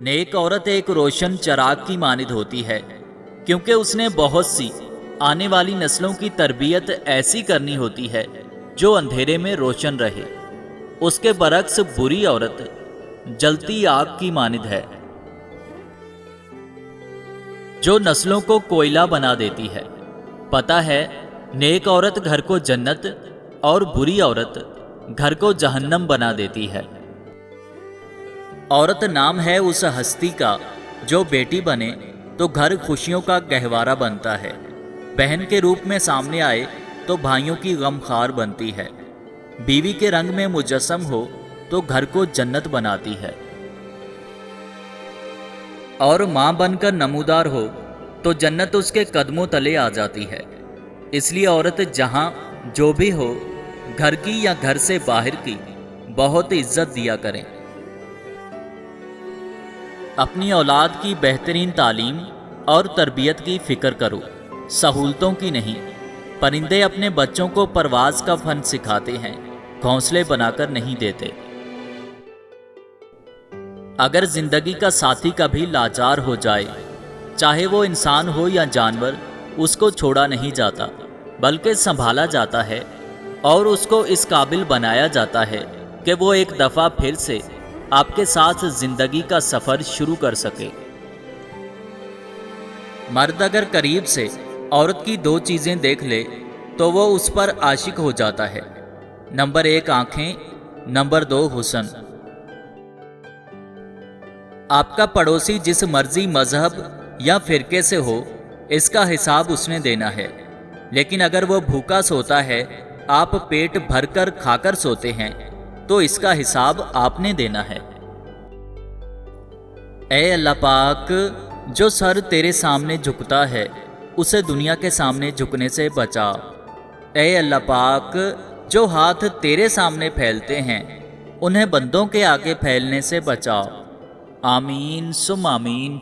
नेक औरत एक रोशन चिराग की मानिद होती है, क्योंकि उसने बहुत सी आने वाली नस्लों की तरबियत ऐसी करनी होती है जो अंधेरे में रोशन रहे। उसके बरक्स बुरी औरत जलती आग की मानिद है, जो नस्लों को कोयला बना देती है। पता है, नेक औरत घर को जन्नत और बुरी औरत घर को जहन्नम बना देती है। औरत नाम है उस हस्ती का जो बेटी बने तो घर खुशियों का गहवारा बनता है, बहन के रूप में सामने आए तो भाइयों की गमखार बनती है, बीवी के रंग में मुजस्सम हो तो घर को जन्नत बनाती है, और माँ बनकर नमूदार हो तो जन्नत उसके कदमों तले आ जाती है। इसलिए औरत जहाँ जो भी हो, घर की या घर से बाहर की, बहुत इज्जत दिया करें। अपनी औलाद की बेहतरीन तालीम और तरबियत की फ़िक्र करो, सहूलतों की नहीं। परिंदे अपने बच्चों को परवाज का फन सिखाते हैं, घोंसले बनाकर नहीं देते। अगर जिंदगी का साथी कभी लाचार हो जाए, चाहे वो इंसान हो या जानवर, उसको छोड़ा नहीं जाता बल्कि संभाला जाता है और उसको इस काबिल बनाया जाता है कि वो एक दफ़ा फिर से आपके साथ जिंदगी का सफ़र शुरू कर सके। मर्द अगर करीब से औरत की दो चीज़ें देख ले तो वो उस पर आशिक हो जाता है। नंबर 1 आंखें, नंबर 2 हुस्न। आपका पड़ोसी जिस मर्जी मजहब या फिरके से हो, इसका हिसाब उसने देना है, लेकिन अगर वो भूखा सोता है, आप पेट भरकर खाकर सोते हैं, तो इसका हिसाब आपने देना है। ऐ अल्लाह पाक, जो सर तेरे सामने झुकता है उसे दुनिया के सामने झुकने से बचा। ऐ अल्लाह पाक, जो हाथ तेरे सामने फैलते हैं उन्हें बंदों के आगे फैलने से बचा। आमीन सुम आमीन।